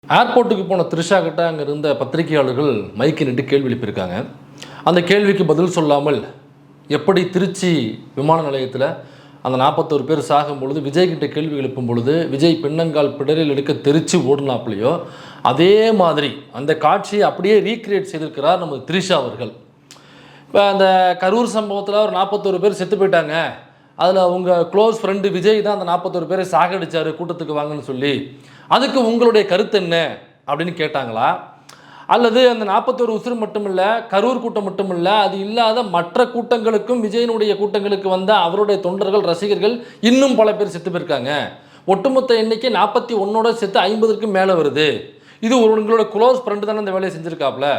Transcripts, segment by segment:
ஏர்போர்ட்டுக்கு போன த்ரிஷா கிட்ட அங்கே இருந்த பத்திரிகையாளர்கள் மைக்கு நின்று கேள்வி எழுப்பியிருக்காங்க. அந்த கேள்விக்கு பதில் சொல்லாமல் எப்படி திருச்சி விமான நிலையத்தில் அந்த 41 பேர் சாகும் பொழுது விஜய் கிட்ட கேள்வி எழுப்பும் பொழுது விஜய் பின்னங்கால் பிடரில் எடுக்க தெரிச்சு ஓடினாப்புலையோ அதே மாதிரி அந்த காட்சியை அப்படியே ரீக்ரியேட் செய்திருக்கிறார் நம்ம த்ரிஷா அவர்கள். இப்போ அந்த கரூர் சம்பவத்தில் ஒரு 41 பேர் செத்து போயிட்டாங்க, அதில் உங்கள் க்ளோஸ் ஃப்ரெண்டு விஜய் தான் அந்த 41 பேரை சாகடிச்சார் கூட்டத்துக்கு வாங்கன்னு சொல்லி, அதுக்கு உங்களுடைய கருத்து என்ன அப்படின்னு கேட்டாங்களா? அல்லது அந்த 41 உசுறு மட்டும் இல்லை, கரூர் கூட்டம் மட்டும் இல்லை, அது இல்லாத மற்ற கூட்டங்களுக்கும் விஜயனுடைய கூட்டங்களுக்கு வந்த அவருடைய தொண்டர்கள் ரசிகர்கள் இன்னும் பல பேர் செத்து போயிருக்காங்க, ஒட்டுமொத்த எண்ணிக்கை 41 செத்து 50க்கும் மேலே வருது, இது உங்களோட க்ளோஸ் ஃப்ரெண்டு தானே இந்த வேலையை செஞ்சுருக்காப்புல,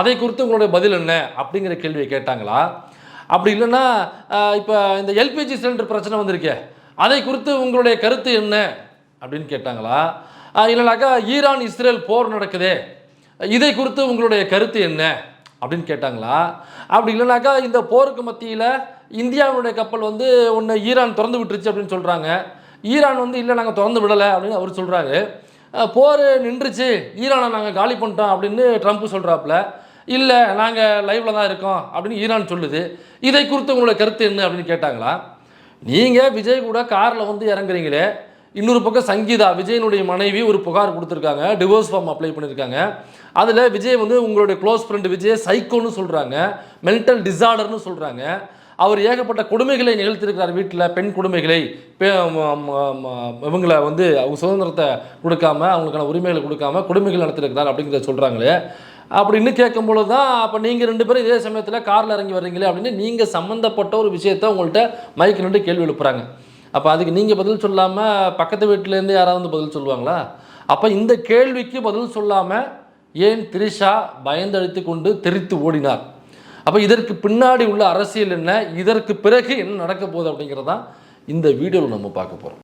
அதை குறித்து உங்களுடைய பதில் என்ன அப்படிங்கிற கேள்வியை கேட்டாங்களா? அப்படி இல்லைன்னா இப்போ இந்த எல்பிஜி சிலிண்டர் பிரச்சனை வந்திருக்கே, அதை குறித்து உங்களுடைய கருத்து என்ன அப்படின்னு கேட்டாங்களா? இல்லைனாக்கா ஈரான் இஸ்ரேல் போர் நடக்குதே, இதை குறித்து உங்களுடைய கருத்து என்ன அப்படின்னு கேட்டாங்களா? அப்படி இல்லைனாக்கா இந்த போருக்கு மத்தியில் இந்தியாவுடைய கப்பல் வந்து ஒன்று ஈரான் திறந்து விட்டுருச்சு அப்படின்னு சொல்கிறாங்க, ஈரான் வந்து இல்லை நாங்கள் திறந்து விடலை அப்படின்னு அவர் சொல்கிறாரு, போர் நின்றுச்சு ஈரானை நாங்கள் காலி பண்ணிட்டோம் அப்படின்னு ட்ரம்ப் சொல்கிறாப்புல, இல்லை நாங்கள் லைவில் தான் இருக்கோம் அப்படின்னு ஈரான் சொல்லுது, இதை குறித்து உங்களுடைய கருத்து என்ன அப்படின்னு கேட்டாங்களா? நீங்கள் விஜய் கூட காரில் வந்து இறங்குறீங்களே, இன்னொரு பக்கம் சங்கீதா விஜயனுடைய மனைவி ஒரு புகார் கொடுத்துருக்காங்க, டிவோர்ஸ் ஃபார்ம் அப்ளை பண்ணியிருக்காங்க, அதில் விஜய் வந்து உங்களுடைய க்ளோஸ் ஃப்ரெண்டு விஜய் சைக்கோன்னு சொல்கிறாங்க, மென்டல் டிஸார்டர்னு சொல்கிறாங்க, அவர் ஏகப்பட்ட கொடுமைகளை நிகழ்த்திருக்கிறார் வீட்டில், பெண் கொடுமைகளை, இவங்களை வந்து அவங்க சுதந்திரத்தை கொடுக்காம அவங்களுக்கான உரிமைகளை கொடுக்காம கொடுமைகள் நடத்திருக்கிறார் அப்படிங்கிறத சொல்கிறாங்களே. அப்படின்னு கேட்கும்பொழுது தான் அப்போ நீங்கள் 2 பேரும் இதே சமயத்தில் காரில் இறங்கி வர்றீங்களே அப்படின்னு நீங்கள் சம்மந்தப்பட்ட ஒரு விஷயத்தை உங்கள்கிட்ட மைக்கு நின்று கேள்வி எழுப்புறாங்க. அப்போ அதுக்கு நீங்கள் பதில் சொல்லாமல் பக்கத்து வீட்டிலேருந்து யாராவது வந்து பதில் சொல்லுவாங்களா? அப்போ இந்த கேள்விக்கு பதில் சொல்லாமல் ஏன் த்ரிஷா பயந்தடித்து கொண்டு தெரித்து ஓடினார்? அப்போ இதற்கு பின்னாடி உள்ள அரசியல் என்ன, இதற்கு பிறகு என்ன நடக்க போகுது அப்படிங்கிறதான் இந்த வீடியோவில் நம்ம பார்க்க போகிறோம்.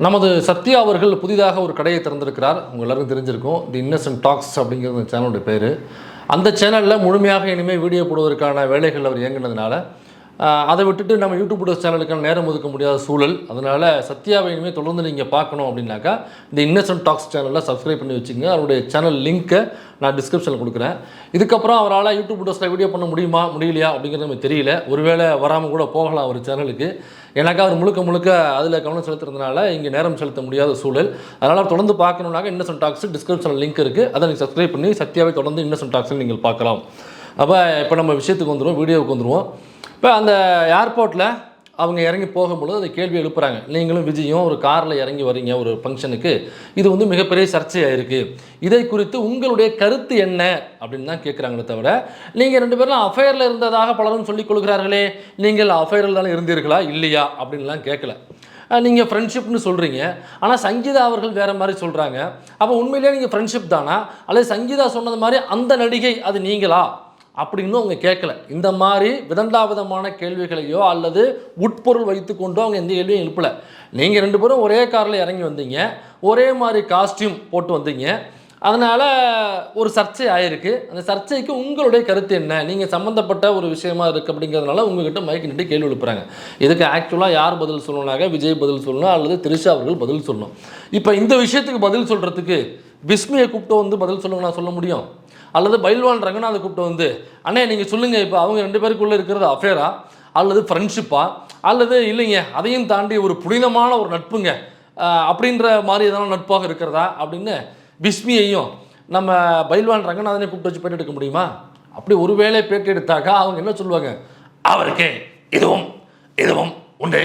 நமது சத்யா அவர்கள் புதிதாக ஒரு கடையை திறந்திருக்கிறார். உங்கள் எல்லாருக்கும் தெரிஞ்சிருக்கும், தி இன்னசென்ட் டாக்ஸ் அப்படிங்கிற சேனலுடைய பேர். அந்த சேனலில் முழுமையாக இனிமேல் வீடியோ போடுவதற்கான வேலைகள் அவர் இயங்கினதுனால அதை விட்டுட்டு நம்ம யூடியூப் சேனலுக்கான நேரம் ஒதுக்க முடியாத சூழல். அதனால் சத்யாவை இனிமேல் தொடர்ந்து நீங்கள் பார்க்கணும் அப்படின்னாக்கா இந்த இன்னசென்ட் டாக்ஸ் சேனலில் சப்ஸ்கிரைப் பண்ணி வச்சுங்க. அவருடைய சேனல் லிங்க்கை நான் டிஸ்கிரிப்ஷனில் கொடுக்குறேன். இதுக்கப்புறம் அவரால் யூடியூப் வீடியோஸில் வீடியோ பண்ண முடியலையா அப்படிங்கிறது நமக்கு தெரியல. ஒருவேளை வராமல் கூட போகலாம் ஒரு சேனலுக்கு. எனக்கு அவர் முழுக்க அதில் கவனம் செலுத்துறதுனால இங்கே நேரம் செலுத்த முடியாத சூழல். அதனால் தொடர்ந்து பார்க்கணுன்னாக்க இன்னசென்ட் டாக்ஸ் டிஸ்கிரிப்ஷனில் லிங்க் இருக்குது, அதை நீங்கள் சப்ஸ்கிரைப் பண்ணி சத்யாவை தொடர்ந்து இன்னசென்ட் டாக்ஸில் நீங்கள் பார்க்கலாம். அப்போ இப்போ நம்ம விஷயத்துக்கு வந்துடுவோம், வீடியோவுக்கு வந்துடுவோம். இப்போ அந்த ஏர்போர்ட்டில் அவங்க இறங்கி போகும்பொழுது அதை கேள்வி எழுப்புறாங்க, நீங்களும் விஜயும் ஒரு காரில் இறங்கி வரீங்க ஒரு ஃபங்க்ஷனுக்கு, இது வந்து மிகப்பெரிய சர்ச்சையாக இருக்குது, இதை குறித்து உங்களுடைய கருத்து என்ன அப்படின்னு தான் கேட்குறாங்களே தவிர நீங்கள் 2 பேரும் அஃபேரில் இருந்ததாக பலரும் சொல்லிக் கொள்கிறார்களே, நீங்கள் அஃபேரில் தானே இருந்தீர்களா இல்லையா அப்படின்லாம் கேட்கல. நீங்கள் ஃப்ரெண்ட்ஷிப்னு சொல்கிறீங்க, ஆனால் சங்கீதா அவர்கள் வேறு மாதிரி சொல்கிறாங்க. அப்போ உண்மையிலேயே நீங்கள் ஃப்ரெண்ட்ஷிப் தானா, அல்லது சங்கீதா சொன்னது மாதிரி அந்த நடிகை அது நீங்களா அப்படின்னு அவங்க கேட்கல. இந்த மாதிரி விதண்டாவிதமான கேள்விகளையோ அல்லது உட்பொருள் வைத்து கொண்டோ அவங்க எந்த கேள்வியும் எழுப்பலை. நீங்கள் 2 பேரும் ஒரே காரில் இறங்கி வந்தீங்க, ஒரே மாதிரி காஸ்டியூம் போட்டு வந்தீங்க, அதனால் ஒரு சர்ச்சை ஆயிருக்கு. அந்த சர்ச்சைக்கு உங்களுடைய கருத்து என்ன, நீங்கள் சம்மந்தப்பட்ட ஒரு விஷயமா இருக்குது அப்படிங்கிறதுனால உங்ககிட்ட மைக்கு நின்று கேள்வி எழுப்புறாங்க. இதுக்கு ஆக்சுவலாக யார் பதில் சொல்லணுனாக்க விஜய் பதில் சொல்லணும் அல்லது த்ரிஷா அவர்கள் பதில் சொல்லணும். இப்போ இந்த விஷயத்துக்கு பதில் சொல்கிறதுக்கு பிஸ்மியை கூப்பிட்டு வந்து பதில் சொல்லுங்க நான் சொல்ல முடியும், அல்லது பைல்வான் ரங்கநாதை கூப்பிட்டு வந்து அண்ணே நீங்கள் சொல்லுங்கள், இப்போ அவங்க 2 பேருக்குள்ளே இருக்கிறது அஃபேரா அல்லது ஃப்ரெண்ட்ஷிப்பா, அல்லது இல்லைங்க அதையும் தாண்டி ஒரு புனிதமான ஒரு நட்புங்க அப்படின்ற மாதிரி எதனால் நட்பாக இருக்கிறதா அப்படின்னு பிஸ்மியையும் நம்ம பைல்வான் ரங்கநாதனை கூப்பிட்டு வச்சு பேட்டி எடுக்க முடியுமா? அப்படி ஒரு வேளை பேட்டி எடுத்தாக்கா அவங்க என்ன சொல்லுவாங்க, அவருக்கு இதுவும் உண்டு,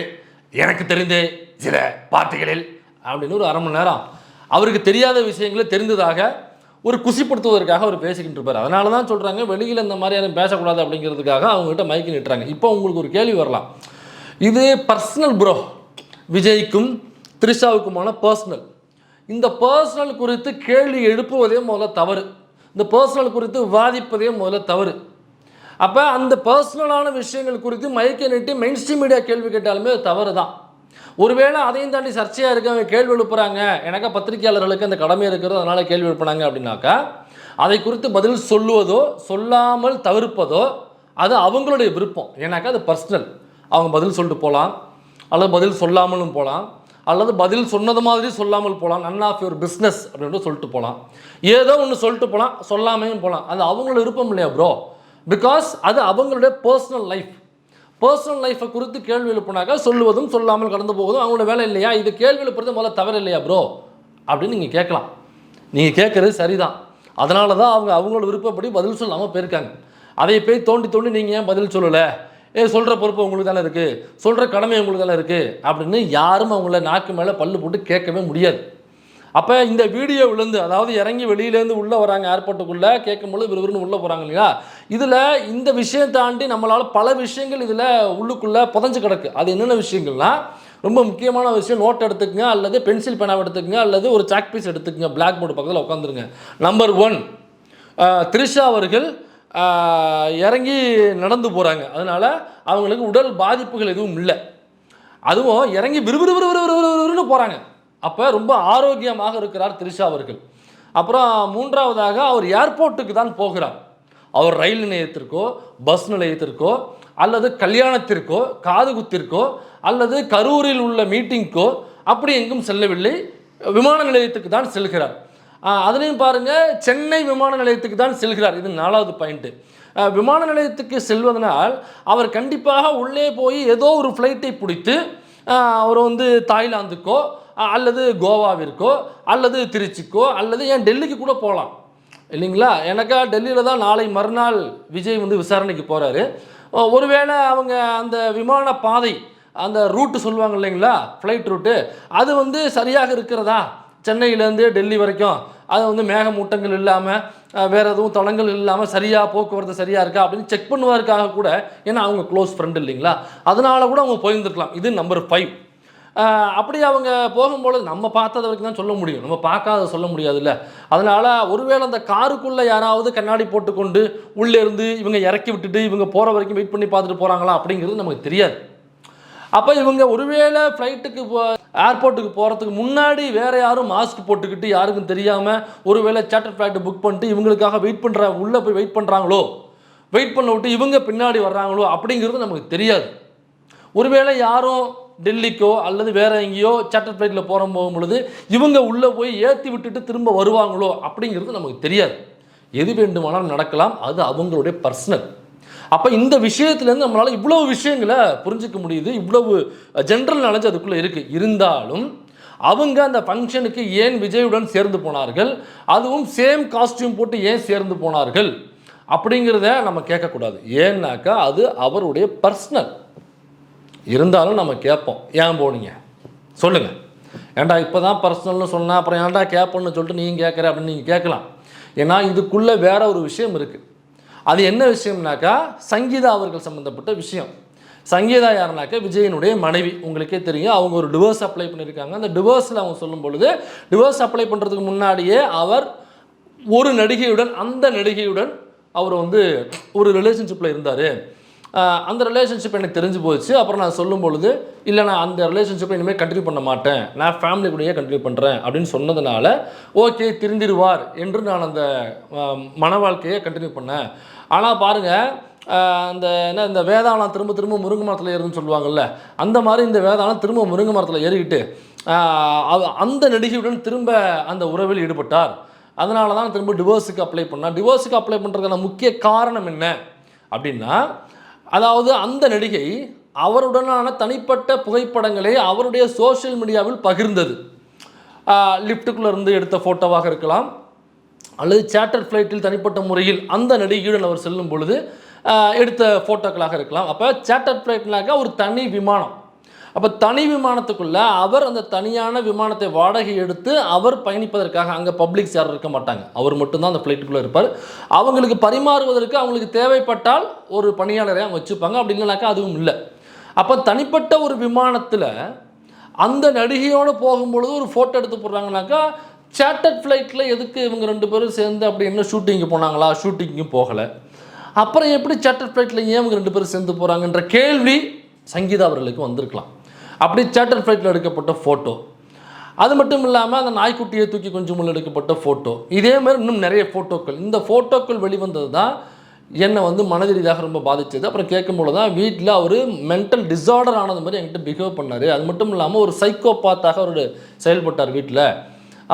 எனக்கு தெரிந்தே சில பார்ட்டிகளில் அப்படின்னு ஒரு 1/2 மணி நேரம் அவருக்கு தெரியாத விஷயங்களை தெரிந்ததாக ஒரு குசிப்படுத்துவதற்காக அவர் பேசிக்கிட்டு இருப்பார். அதனால தான் சொல்கிறாங்க வெளியில் இந்த மாதிரி யாரும் பேசக்கூடாது அப்படிங்கிறதுக்காக அவங்ககிட்ட மைக்கு நிட்டுறாங்க. இப்போ உங்களுக்கு ஒரு கேள்வி வரலாம், இது பர்சனல் ப்ரோ, விஜய்க்கும் த்ரிஷாவுக்குமான பர்சனல், இந்த பர்சனல் குறித்து கேள்வி எழுப்புவதே முதல்ல தவறு, இந்த பர்சனல் குறித்து விவாதிப்பதே முதல்ல தவறு. அப்போ அந்த பர்சனலான விஷயங்கள் குறித்து மைக்கை நீட்டி மெயின் ஸ்ட்ரீம் மீடியா கேள்வி கேட்டாலுமே அது தவறு தான். ஒருவேளை அதையும் தாண்டி சர்ச்சையாக இருக்க கேள்வி எழுப்புறாங்க, எனக்கு பத்திரிகையாளர்களுக்கு அந்த கடமை இருக்கிறது அதனால் கேள்வி எழுப்புனாங்க அப்படின்னாக்கா அதை குறித்து பதில் சொல்லுவதோ சொல்லாமல் தவிர்ப்பதோ அது அவங்களுடைய விருப்பம். ஏன்னாக்கா அது பர்சனல். அவங்க பதில் சொல்லிட்டு போகலாம், அல்லது பதில் சொல்லாமலும் போகலாம், அல்லது பதில் சொன்னது மாதிரி சொல்லாமல் போகலாம். நன் ஆஃப் யுவர் பிஸ்னஸ் அப்படின்ட்டு சொல்லிட்டு போகலாம். ஏதோ ஒன்று சொல்லிட்டு போகலாம், சொல்லாமையும் போகலாம். அது அவங்களோட விருப்பம் இல்லையா ப்ரோ? பிகாஸ் அது அவங்களுடைய பர்சனல் லைஃப். பர்சனல் லைஃப்பை குறித்து கேள்வி எழுப்புனாக்கா சொல்லுவதும் சொல்லாமல் கடந்து போவதும் அவங்களோட வேலை இல்லையா? இது கேள்வி எழுப்புறது முதல்ல தவறு இல்லையா ப்ரோ அப்படின்னு நீங்கள் கேட்கலாம். நீங்கள் கேட்குறது சரிதான். அதனால தான் அவங்களோட விருப்பப்படி பதில் சொல்லாமல் போயிருக்காங்க. அதை போய் தோண்டி தோண்டி நீங்கள் ஏன் பதில் சொல்லலை, சொல்கிற பொறுப்பு உங்களுக்கு தானே இருக்குது, சொல்கிற கடமை உங்களுக்கு தானே இருக்குது அப்படின்னு யாரும் அவங்கள நாக்கு மேலே பல்லு போட்டு கேட்கவே முடியாது. அப்போ இந்த வீடியோ விழுந்து, அதாவது இறங்கி வெளியிலேருந்து உள்ளே வராங்க ஏர்போர்ட்டுக்குள்ளே, கேட்கும்போது விறுவிறுன்னு உள்ளே போகிறாங்க இல்லையா? இதில் இந்த விஷயம் தாண்டி நம்மளால் பல விஷயங்கள் இதில் உள்ளுக்குள்ளே புதஞ்சு கிடக்கு. அது என்னென்ன விஷயங்கள்லாம் ரொம்ப முக்கியமான விஷயம். நோட் எடுத்துக்கங்க, அல்லது பென்சில் பேனாவை எடுத்துக்கங்க, அல்லது ஒரு சாக் பீஸ் எடுத்துக்கங்க, பிளாக் போர்டு பக்கத்தில் உட்காந்துருங்க. நம்பர் 1, த்ரிஷா அவர்கள் இறங்கி நடந்து போகிறாங்க. அதனால் அவங்களுக்கு உடல் பாதிப்புகள் எதுவும் இல்லை. அதுவும் இறங்கி விறுவிறுன்னு போகிறாங்க. அப்போ ரொம்ப ஆரோக்கியமாக இருக்கிறார் த்ரிஷா அவர்கள். அப்புறம் 3வதாக அவர் ஏர்போர்ட்டுக்கு தான் போகிறார். அவர் ரயில் நிலையத்திற்கோ பஸ் நிலையத்திற்கோ அல்லது கல்யாணத்திற்கோ காது குத்திற்கோ அல்லது கரூரில் உள்ள மீட்டிங்க்கோ அப்படி எங்கும் செல்லவில்லை, விமான நிலையத்துக்கு தான் செல்கிறார். அதுலேயும் பாருங்கள், சென்னை விமான நிலையத்துக்கு தான் செல்கிறார். இது 4வது பாயிண்ட்டு. விமான நிலையத்துக்கு செல்வதனால் அவர் கண்டிப்பாக உள்ளே போய் ஏதோ ஒரு ஃப்ளைட்டை பிடித்து அவர் தாய்லாந்துக்கோ அல்லது கோவாவிற்கோ அல்லது திருச்சிக்கோ அல்லது ஏன் டெல்லிக்கு கூட போகலாம் இல்லைங்களா? எனக்கா டெல்லியில் தான் நாளை மறுநாள் விஜய் விசாரணைக்கு போகிறாரு. ஒருவேளை அவங்க அந்த விமான பாதை, அந்த ரூட்டு சொல்லுவாங்க இல்லைங்களா, ஃப்ளைட் ரூட்டு, அது சரியாக இருக்கிறதா, சென்னையிலேருந்து டெல்லி வரைக்கும் அது மேகமூட்டங்கள் இல்லாமல் வேறு எதுவும் தளங்கள் இல்லாமல் சரியாக போக்குவரத்து சரியாக இருக்கா அப்படின்னு செக் பண்ணுவதற்காக கூட, ஏன்னா அவங்க க்ளோஸ் ஃப்ரெண்ட் இல்லைங்களா, அதனால கூட அவங்க போயிருந்துருக்கலாம். இது நம்பர் 5. அப்படி அவங்க போகும்பொழுது நம்ம பார்த்தது வரைக்கும் தான் சொல்ல முடியும், நம்ம பார்க்காத சொல்ல முடியாதுல்ல. அதனால் ஒருவேளை அந்த காருக்குள்ளே யாராவது கண்ணாடி போட்டுக்கொண்டு உள்ளே இருந்து இவங்க இறக்கி விட்டுட்டு இவங்க போகிற வரைக்கும் வெயிட் பண்ணி பார்த்துட்டு போகிறாங்களா அப்படிங்கிறது நமக்கு தெரியாது. அப்போ இவங்க ஒருவேளை ஃப்ளைட்டுக்கு ஏர்போர்ட்டுக்கு போகிறதுக்கு முன்னாடி வேறு யாரும் மாஸ்க் போட்டுக்கிட்டு யாருக்கும் தெரியாமல் ஒருவேளை சார்ட்டர் ஃப்ளைட்டு புக் பண்ணிட்டு இவங்களுக்காக உள்ளே போய் வெயிட் பண்ணுறாங்களோ, வெயிட் பண்ண விட்டு இவங்க பின்னாடி வர்றாங்களோ அப்படிங்கிறது நமக்கு தெரியாது. ஒருவேளை யாரும் டெல்லிக்கோ அல்லது வேறு எங்கேயோ சார்ட்டர் ஃப்ளைட்டில் போகும்பொழுது இவங்க உள்ளே போய் ஏற்றி விட்டுட்டு திரும்ப வருவாங்களோ அப்படிங்கிறது நமக்கு தெரியாது. எது வேண்டுமானாலும் நடக்கலாம், அது அவங்களுடைய பர்சனல். அப்போ இந்த விஷயத்துலேருந்து நம்மளால் இவ்வளவு விஷயங்களை புரிஞ்சிக்க முடியுது, இவ்வளவு ஜென்ரல் நாலேஜ் அதுக்குள்ளே இருக்குது. இருந்தாலும் அவங்க அந்த ஃபங்க்ஷனுக்கு ஏன் விஜயுடன் சேர்ந்து போனார்கள், அதுவும் சேம் காஸ்டியூம் போட்டு ஏன் சேர்ந்து போனார்கள் அப்படிங்கிறத நம்ம கேட்கக்கூடாது. ஏன்னாக்கா அது அவருடைய பர்சனல். இருந்தாலும் நம்ம கேட்போம், ஏன் போனீங்க சொல்லுங்கள், ஏன்டா இப்போ தான் பர்சனல்னு சொன்னால் அப்புறம் ஏன்டா கேட்போன்னு சொல்லிட்டு நீங்கள் கேட்குற அப்படின்னு நீங்கள் கேட்கலாம். ஏன்னா இதுக்குள்ளே வேற ஒரு விஷயம் இருக்குது. அது என்ன விஷயம்னாக்கா சங்கீதா அவர்கள் சம்மந்தப்பட்ட விஷயம். சங்கீதா யாருனாக்கா விஜயனுடைய மனைவி, உங்களுக்கே தெரியும். அவங்க ஒரு டிவோர்ஸ் அப்ளை பண்ணியிருக்காங்க. அந்த டிவோர்ஸில் அவங்க சொல்லும் பொழுது, டிவோர்ஸ் அப்ளை பண்ணுறதுக்கு முன்னாடியே அவர் ஒரு நடிகையுடன், அந்த நடிகையுடன் அவர் ஒரு ரிலேஷன்ஷிப்பில் இருந்தார். அந்த ரிலேஷன்ஷிப் எனக்கு தெரிஞ்சு போச்சு. அப்புறம் நான் சொல்லும் பொழுது, இல்லை நான் அந்த ரிலேஷன்ஷிப்பை இனிமேல் கண்டினியூ பண்ண மாட்டேன், நான் ஃபேமிலி கூடயே கண்டினியூ பண்ணுறேன் அப்படின்னு சொன்னதுனால ஓகே திருந்திடுவார் என்று நான் அந்த மன வாழ்க்கையை கண்டினியூ பண்ணேன். ஆனால் பாருங்கள், இந்த வேதாளம் திரும்ப திரும்ப முருங்கை மரத்தில் ஏறுதுன்னு சொல்லுவாங்கள்ல, அந்த மாதிரி இந்த வேதாளம் திரும்ப முருங்கை மரத்தில் ஏறிக்கிட்டு அந்த நடிகையுடன் திரும்ப அந்த உறவில் ஈடுபட்டார். அதனால தான் திரும்ப டிவோர்ஸுக்கு அப்ளை பண்ணார். டிவோர்ஸுக்கு அப்ளை பண்ணுறதுக்கான முக்கிய காரணம் என்ன அப்படின்னா, அதாவது அந்த நடிகை அவருடனான தனிப்பட்ட புகைப்படங்களை அவருடைய சோஷியல் மீடியாவில் பகிர்ந்தது. லிஃப்ட்டுக்குள்ளே இருந்து எடுத்த ஃபோட்டோவாக இருக்கலாம், அல்லது சார்ட்டர் ஃப்ளைட்டில் தனிப்பட்ட முறையில் அந்த நடிகையுடன் அவர் செல்லும் பொழுது எடுத்த ஃபோட்டோக்களாக இருக்கலாம். அப்போ சார்ட்டர் ஃப்ளைட்னாக்கா ஒரு தனி விமானம். அப்போ தனி விமானத்துக்குள்ளே அவர் அந்த தனியான விமானத்தை வாடகை எடுத்து அவர் பயணிப்பதற்காக, அங்கே பப்ளிக்ஸ் யாரும் இருக்க மாட்டாங்க, அவர் மட்டும்தான் அந்த ஃப்ளைட்டுக்குள்ளே இருப்பார். அவங்களுக்கு பரிமாறுவதற்கு அவங்களுக்கு தேவைப்பட்டால் ஒரு பணியாளரை அவங்க வச்சுப்பாங்க, அப்படி இல்லைனாக்கா அதுவும் இல்லை. அப்போ தனிப்பட்ட ஒரு விமானத்தில் அந்த நடிகையோடு போகும்பொழுது ஒரு ஃபோட்டோ எடுத்து போடுறாங்கனாக்கா, சார்ட்டர் ஃப்ளைட்டில் எதுக்கு இவங்க 2 பேரும் சேர்ந்து அப்படி என்ன ஷூட்டிங்கு போனாங்களா? ஷூட்டிங்கும் போகலை. அப்புறம் எப்படி சார்ட்டர் ஃப்ளைட்டில் ஏன் இவங்க 2 பேரும் சேர்ந்து போகிறாங்கன்ற கேள்வி சங்கீதா அவர்களுக்கு வந்திருக்கலாம். அப்படி சார்ட்டர் ஃப்ளைட்டில் எடுக்கப்பட்ட ஃபோட்டோ, அது மட்டும் இல்லாமல் அந்த நாய்க்குட்டியை தூக்கி கொஞ்சம் முள்ள எடுக்கப்பட்ட ஃபோட்டோ, இதே மாதிரி இன்னும் நிறைய ஃபோட்டோக்கள். இந்த ஃபோட்டோக்கள் வெளிவந்தது தான் என்னை வந்து மனது ரீதியாக ரொம்ப பாதித்தது. அப்புறம் கேட்கும்போது தான் வீட்டில் அவர் மென்டல் டிஸார்டர் ஆனது மாதிரி என்கிட்ட பிஹேவ் பண்ணார். அது மட்டும் இல்லாமல் ஒரு சைக்கோபாத்தாக அவர் செயல்பட்டார் வீட்டில்.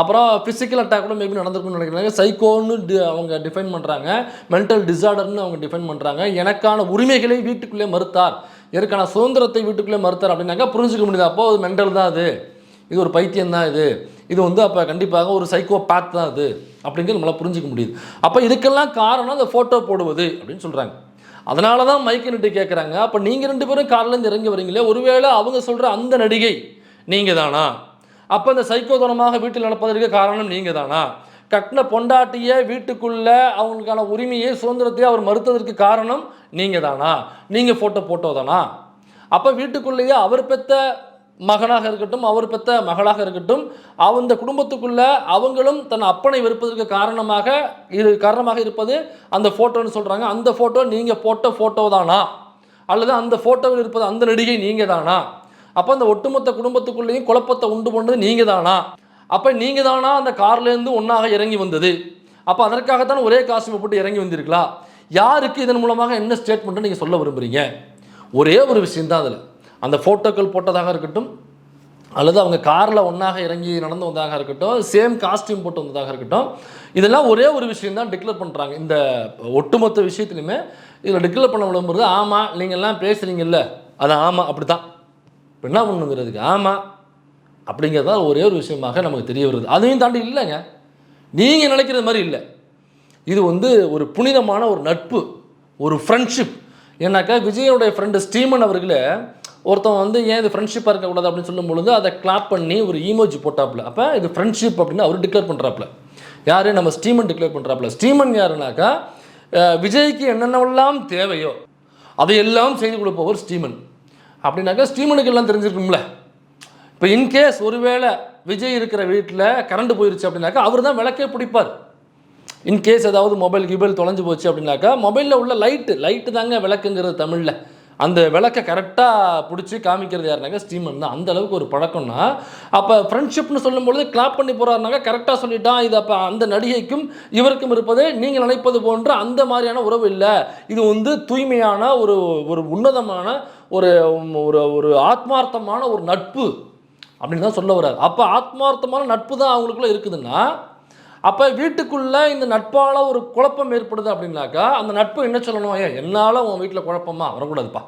அப்புறம் ஃபிசிக்கல் அட்டாக் கூட மேபி நடந்திருக்குன்னு நினைக்கிறாங்க. சைக்கோன்னு அவங்க டிஃபைன் பண்ணுறாங்க, மென்டல் டிஸார்டர்னு அவங்க டிஃபைன் பண்ணுறாங்க. எனக்கான உரிமைகளை வீட்டுக்குள்ளே மறுத்தார், எனக்கான சுதந்திரத்தை வீட்டுக்குள்ளே மறுத்தார் அப்படின்னாக்கா புரிஞ்சுக்க முடியுது. அப்போது அது மென்டல் தான், இது ஒரு பைத்தியம் தான், இது வந்து அப்போ கண்டிப்பாக ஒரு சைக்கோ பேத் தான் அது அப்படிங்கிறது நம்மளால் புரிஞ்சிக்க முடியுது. அப்போ இதுக்கெல்லாம் காரணம் அந்த ஃபோட்டோ போடுவது அப்படின்னு சொல்கிறாங்க. அதனால தான் மைக்கு நிட்டு கேட்குறாங்க, அப்போ நீங்கள் 2 பேரும் கார்லேருந்து இறங்கி வரீங்களே, ஒருவேளை அவங்க சொல்கிற அந்த நடிகை நீங்கள் தானா? அப்போ இந்த சைக்கோதனமாக வீட்டில் நடப்பதற்கு காரணம் நீங்கள் தானா? கட்டின பொண்டாட்டியை வீட்டுக்குள்ளே அவங்களுக்கான உரிமையை சுதந்திரத்தையே அவர் மறுத்ததற்கு காரணம் நீங்கள் தானா? நீங்கள் ஃபோட்டோ தானா? அப்போ வீட்டுக்குள்ளேயே அவர் பெற்ற மகனாக இருக்கட்டும், அவர் பெற்ற மகளாக இருக்கட்டும், அந்த குடும்பத்துக்குள்ளே அவங்களும் தன் அப்பனை வெறுப்பதற்கு காரணமாக இருப்பது அந்த ஃபோட்டோன்னு சொல்கிறாங்க. அந்த ஃபோட்டோ நீங்கள் போட்ட ஃபோட்டோ தானா? அல்லது அந்த ஃபோட்டோவில் இருப்பது அந்த நடிகை நீங்கள் தானா? அப்போ அந்த ஒட்டுமொத்த குடும்பத்துக்குள்ளேயும் குழப்பத்தை உண்டு பண்ணது நீங்கள் தானா? அப்போ நீங்கள் தானா அந்த கார்லேருந்து ஒன்றாக இறங்கி வந்தது? அப்போ அதற்காகத்தான் ஒரே காஸ்டியூமை போட்டு இறங்கி வந்திருக்கலாம். யாருக்கு இதன் மூலமாக என்ன ஸ்டேட்மெண்ட்டை நீங்கள் சொல்ல விரும்புகிறீங்க? ஒரே ஒரு விஷயந்தான் அதில். அந்த ஃபோட்டோக்கள் போட்டதாக இருக்கட்டும், அல்லது அவங்க காரில் ஒன்றாக இறங்கி நடந்து வந்ததாக இருக்கட்டும், சேம் காஸ்டியூம் போட்டு வந்ததாக இருக்கட்டும், இதெல்லாம் ஒரே ஒரு விஷயம் தான் டிக்ளேர் பண்ணுறாங்க. இந்த ஒட்டுமொத்த விஷயத்துலையுமே இதில் டிக்ளேர் பண்ண விரும்புறது, ஆமாம் நீங்கள்லாம் பேசுகிறீங்கல்ல, அது ஆமாம் அப்படி தான். இப்போ என்ன பண்ணுங்கிறதுக்கு ஆமாம் அப்படிங்கிறதா ஒரே ஒரு விஷயமாக நமக்கு தெரிய வருது. அதையும் தாண்டி இல்லைங்க, நீங்கள் நினைக்கிறது மாதிரி இல்லை. இது வந்து ஒரு புனிதமான ஒரு நட்பு, ஒரு ஃப்ரெண்ட்ஷிப். ஏன்னாக்கா விஜயனுடைய ஃப்ரெண்டு ஸ்டீமன் அவர்களே ஒருத்தன் வந்து ஏன் இது ஃப்ரெண்ட்ஷிப்பாக இருக்கக்கூடாது அப்படின்னு சொல்லும் பொழுது அதை கிளாப் பண்ணி ஒரு ஈமோஜி போட்டாப்புல. அப்போ இது ஃப்ரெண்ட்ஷிப் அப்படின்னு அவர் டிக்ளேர் பண்ணுறாப்புல. யார்? நம்ம ஸ்டீமன் டிக்ளேர் பண்ணுறாப்புல. ஸ்டீமன் யாருனாக்கா விஜய்க்கு என்னென்னவெல்லாம் தேவையோ அதையெல்லாம் செய்து கொடுப்பவர் ஸ்டீமன். அப்படின்னாக்கா ஸ்டீமனுக்கு எல்லாம் தெரிஞ்சிருக்கும்ல. இப்போ இன்கேஸ் ஒருவேளை விஜய் இருக்கிற வீட்டில் கரண்ட் போயிருச்சு அப்படின்னாக்கா அவர் தான் விளக்கே பிடிப்பார். இன்கேஸ் ஏதாவது மொபைல் தொலைஞ்சு போச்சு அப்படின்னாக்கா மொபைலில் உள்ள லைட்டு தாங்க விளக்குங்கிறது தமிழில். அந்த விளக்கை கரெக்டாக பிடிச்சி காமிக்கிறது யாருனாக்கா ஸ்டீமன் தான். அந்த அளவுக்கு ஒரு பழக்கம்னா, அப்போ ஃப்ரெண்ட்ஷிப்னு சொல்லும்பொழுது கிளாப் பண்ணி போகிறாருனாக்கா கரெக்டாக சொல்லிட்டான். இது அப்போ அந்த நடிகைக்கும் இவருக்கும் இருப்பது நீங்கள் நினைப்பது போன்ற அந்த மாதிரியான உறவு இல்லை. இது வந்து தூய்மையான ஒரு ஒரு உன்னதமான ஒரு ஒரு ஆத்மார்த்தமான ஒரு நட்பு அப்படின்னு தான் சொல்ல வர்றாரு. அப்போ ஆத்மார்த்தமான நட்பு தான் அவங்களுக்குள்ள இருக்குதுன்னா, அப்போ வீட்டுக்குள்ளே இந்த நட்பால் ஒரு குழப்பம் ஏற்படுது அப்படின்னாக்கா அந்த நட்பு என்ன சொல்லணும்? என்னால் உன் வீட்டில் குழப்பமா வரக்கூடாதுப்பா,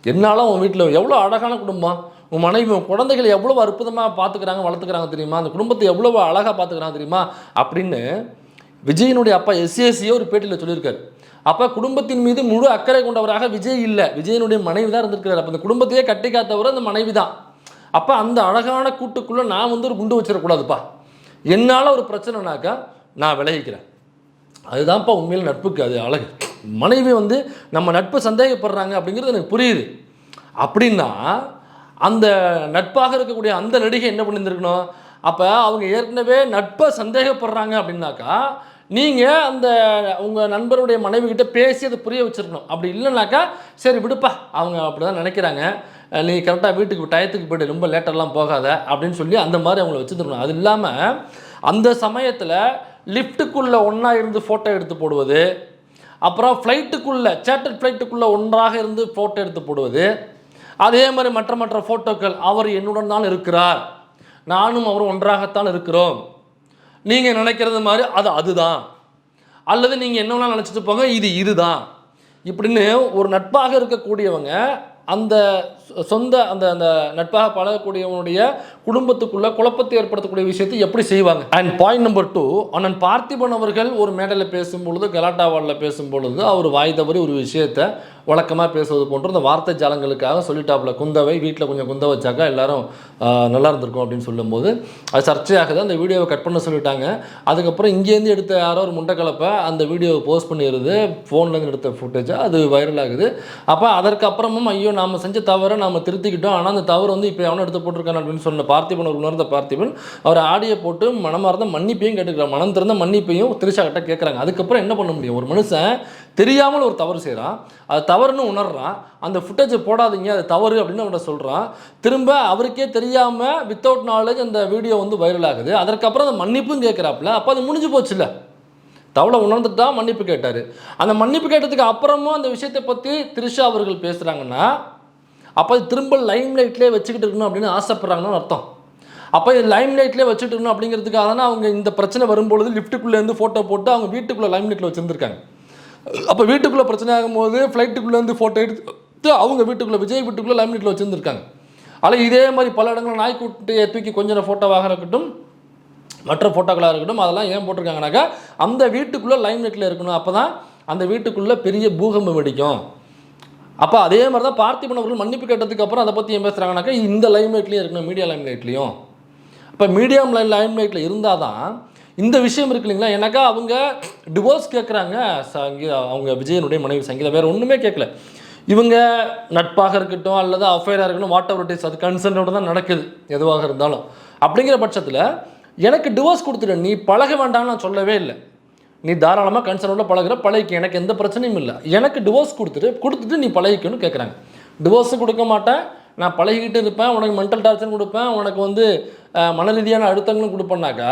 என்னால் உன் வீட்டில் எவ்வளோ அழகான குடும்பம், உன் மனைவி உன் குழந்தைகளை எவ்வளோ அற்புதமாக பார்த்துக்கிறாங்க வளர்த்துக்கிறாங்க தெரியுமா, அந்த குடும்பத்தை எவ்வளோ அழகாக பார்த்துக்கிறாங்க தெரியுமா அப்படின்னு விஜயனுடைய அப்பா எஸ்ஏசியே ஒரு பேட்டியில் சொல்லியிருக்காரு. அப்போ குடும்பத்தின் மீது முழு அக்கறை கொண்டவராக விஜய் இல்லை, விஜயனுடைய மனைவி தான் இருந்திருக்கிறார். அப்போ அந்த குடும்பத்தையே கட்டி காத்தவர் அந்த மனைவி தான். அப்போ அந்த அழகான கூட்டுக்குள்ளே நான் வந்து ஒரு குண்டு வச்சிடக்கூடாதுப்பா, என்னால் ஒரு பிரச்சனைனாக்கா நான் விலகிக்கிறேன். அதுதான்ப்பா உண்மையில் நட்புக்கு அது அழகு. மனைவி வந்து நம்ம நட்பு சந்தேகப்படுறாங்க அப்படிங்கிறது எனக்கு புரியுது. அப்படின்னா அந்த நட்பாக இருக்கக்கூடிய அந்த நடிகை என்ன பண்ணியிருந்துருக்கணும்? அப்போ அவங்க ஏற்கனவே நட்பை சந்தேகப்படுறாங்க அப்படின்னாக்கா நீங்கள் அந்த உங்கள் நண்பருடைய மனைவிக்கிட்ட பேசி அதை புரிய வச்சுருக்கணும். அப்படி இல்லைனாக்கா சரி விடுப்பா, அவங்க அப்படி தான் நினைக்கிறாங்க, நீ கரெக்டாக வீட்டுக்கு டயத்துக்கு போய்ட்டு ரொம்ப லேட்டெல்லாம் போகாத அப்படின்னு சொல்லி அந்த மாதிரி அவங்கள வச்சுருக்கணும். அது இல்லாமல் அந்த சமயத்தில் லிஃப்ட்டுக்குள்ளே ஒன்றா இருந்து ஃபோட்டோ எடுத்து போடுவது, அப்புறம் ஃப்ளைட்டுக்குள்ளே சார்ட்டர் ஃப்ளைட்டுக்குள்ளே ஒன்றாக இருந்து ஃபோட்டோ எடுத்து போடுவது, அதே மாதிரி மற்ற ஃபோட்டோக்கள் அவர் என்னுடன் தான் இருக்கிறார், நானும் அவரும் ஒன்றாகத்தான் இருக்கிறோம், நீங்கள் நினைக்கிறது மாதிரி அதுதான், அல்லது நீங்கள் என்ன வேணாலும் நினச்சிட்டு போங்க இதுதான் இப்படின்னு ஒரு நட்பாக இருக்கக்கூடியவங்க அந்த சொந்த அந்த அந்த நட்பாக பழகக்கூடியவனுடைய குடும்பத்துக்குள்ளே குழப்பத்தை ஏற்படுத்தக்கூடிய விஷயத்தை எப்படி செய்வாங்க? அண்ட் பாயிண்ட் நம்பர் 2, அண்ணன் பார்த்திபன் அவர்கள் ஒரு மேடையில் பேசும்பொழுது, கலாட்டாவாலில் பேசும்பொழுது அவர் வாய் தவறி ஒரு விஷயத்தை வழக்கமாக பேசுவது போன்ற அந்த வார்த்தை ஜாலங்களுக்காக சொல்லிட்டாப்புல, குந்தவை வீட்டில் கொஞ்சம் குந்த வச்சாக்கா எல்லாரும் நல்லா இருந்திருக்கும் அப்படின்னு சொல்லும்போது அது சர்ச்சையாகுது. அந்த வீடியோவை கட் பண்ண சொல்லிட்டாங்க. அதுக்கப்புறம் இங்கேருந்து எடுத்த யாரோ ஒரு முண்டைக்கலப்பை அந்த வீடியோவை போஸ்ட் பண்ணிடுது, ஃபோன்லேருந்து எடுத்த ஃபுட்டேஜாக அது வைரல் ஆகுது. அப்போ அதற்கப்புறமும் ஐயோ நாம் செஞ்ச தவறை நாம் திருத்திக்கிட்டோம், ஆனால் அந்த தவறு வந்து இப்போ எவனோ எடுத்து போட்டிருக்காங்க அப்படின்னு சொன்ன பார்த்திபன், ஒரு உணர்ந்த பார்த்திபன் அவர் ஆடியோ போட்டு மனமார்ந்த மன்னிப்பையும் கேட்டுக்கிறார். மனம் திறந்த மன்னிப்பையும் திரிஷா கிட்ட கேட்குறாங்க. அதுக்கப்புறம் என்ன பண்ண முடியும்? ஒரு மனுஷன் தெரியாமல் ஒரு தவறு செய்கிறான், அது தவறுன்னு உணர்றான், அந்த ஃபுட்டேஜை போடாதீங்க அது தவறு அப்படின்னு அவன்கிட்ட சொல்கிறான். திரும்ப அவருக்கே தெரியாமல் வித்தவுட் நாலேஜ் அந்த வீடியோ வந்து வைரல் ஆகுது. அதற்கப்புறம் அந்த மன்னிப்பும் கேட்குறாப்புல. அப்போ அது முடிஞ்சு போச்சுல்ல, தவளை உணர்ந்துட்டா மன்னிப்பு கேட்டார். அந்த மன்னிப்பு கேட்டதுக்கு அப்புறமும் அந்த விஷயத்தை பற்றி த்ரிஷா அவர்கள் பேசுகிறாங்கன்னா அப்போ திரும்ப லைம் லைட்லேயே வச்சுக்கிட்டு இருக்கணும் அப்படின்னு ஆசைப்பட்றாங்கன்னு அர்த்தம். அப்போ இது லைம் லைட்லேயே வச்சுட்டு இருக்கணும் அப்படிங்கிறதுக்காக தானே அவங்க இந்த பிரச்சனை வரும்பொழுது லிஃப்ட்டுக்குள்ளேருந்து ஃபோட்டோ போட்டு அவங்க வீட்டுக்குள்ளே லைம் லைட்டில் வச்சுருந்துருக்காங்க. அப்போ வீட்டுக்குள்ளே பிரச்சனை ஆகும்போது ஃப்ளைட்டுக்குள்ளேருந்து ஃபோட்டோ எடுத்து அவங்க வீட்டுக்குள்ளே விஜய் வீட்டுக்குள்ளே லைம் லைட்டில் வச்சுருந்துருக்காங்க. ஆனால் இதே மாதிரி பல இடங்களில் நாய்க்குட்டியை தூக்கி கொஞ்சம் ஃபோட்டோவாக இருக்கட்டும், மற்ற ஃபோட்டோக்களாக இருக்கட்டும், அதெல்லாம் ஏன் போட்டிருக்காங்கனாக்கா அந்த வீட்டுக்குள்ளே லைம் லைட்டில் இருக்கணும். அப்போ தான் அந்த வீட்டுக்குள்ளே பெரிய பூகம்பம் வெடிக்கும். அப்போ அதே மாதிரி தான் பார்த்திபன் அவர்கள் மன்னிப்பு கேட்டதுக்கு அப்புறம் அதை பற்றி ஏன் பேசுகிறாங்கனாக்கா இந்த லைம் லைட்லேயும் இருக்கணும், மீடியா லைம் லைட்லேயும். இப்போ மீடியா லைம் லைட்டில் இருந்தால் தான் இந்த விஷயம் இருக்கு இல்லைங்களா. எனக்கா அவங்க டிவோர்ஸ் கேட்குறாங்க அவங்க விஜயனுடைய மனைவி சங்கீதா, வேறு ஒன்றுமே கேட்கல. இவங்க நட்பாக இருக்கட்டும் அல்லது அஃபேராக இருக்கட்டும், வாட் எவர் இட் இஸ், அது கன்சென்ட்டோடு தான் நடக்குது எதுவாக இருந்தாலும். அப்படிங்கிற பட்சத்தில் எனக்கு டிவோர்ஸ் கொடுத்துட்டு நீ பழக வேண்டாம்னு நான் சொல்லவே இல்லை. நீ தாராளமாக கன்சர்னோட பழகிக்க, எனக்கு எந்த பிரச்சனையும் இல்லை. எனக்கு டிவோர்ஸ் கொடுத்துட்டு நீ பழகிக்கணும்னு கேட்குறாங்க. டிவோர்ஸும் கொடுக்க மாட்டேன், நான் பழகிக்கிட்டு இருப்பேன், உனக்கு மென்டல் டார்ச்சரும் கொடுப்பேன், உனக்கு வந்து மன ரீதியான அழுத்தங்களும் கொடுப்பேன்னாக்கா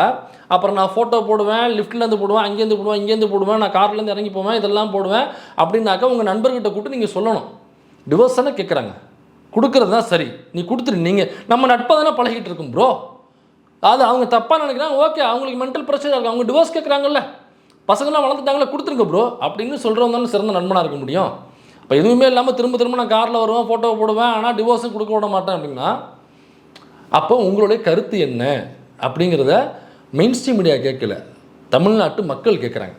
அப்புறம் நான் ஃபோட்டோ போடுவேன், லிஃப்ட்லேருந்து போடுவேன், அங்கேருந்து போடுவேன், இங்கேருந்து போடுவேன், நான் கார்லேருந்து இறங்கி போவேன், இதெல்லாம் போடுவேன் அப்படின்னாக்கா உங்கள் நண்பர்கிட்ட கூப்பிட்டு நீங்கள் சொல்லணும். டிவோர்ஸ் தானே கேட்குறாங்க, கொடுக்குறது தான் சரி, நீ கொடுத்துரு. நீங்கள் நம்ம நட்பை தானே பழகிட்டு இருக்கோம் ப்ரோ. அது அவங்க தப்பாக நினைக்கிறாங்க, ஓகே, அவங்களுக்கு மென்டல் ப்ரெஷர் இருக்குது, அவங்க டிவோர்ஸ் கேட்குறாங்கல்ல, பசங்களாம் வளர்ந்துட்டாங்களே கொடுத்துருங்க ப்ரோ அப்படின்னு சொல்கிறவங்க தானே சிறந்த நண்பனாக இருக்க முடியும். இப்போ எதுவுமே இல்லாமல் திரும்ப நான் காரில் வருவேன், ஃபோட்டோ போடுவேன், ஆனால் டிவோர்ஸும் கொடுக்க விட மாட்டேன் அப்படின்னா அப்போ உங்களுடைய கருத்து என்ன அப்படிங்கிறத மெயின் ஸ்ட்ரீம் மீடியா கேட்கல, தமிழ்நாட்டு மக்கள் கேட்குறாங்க.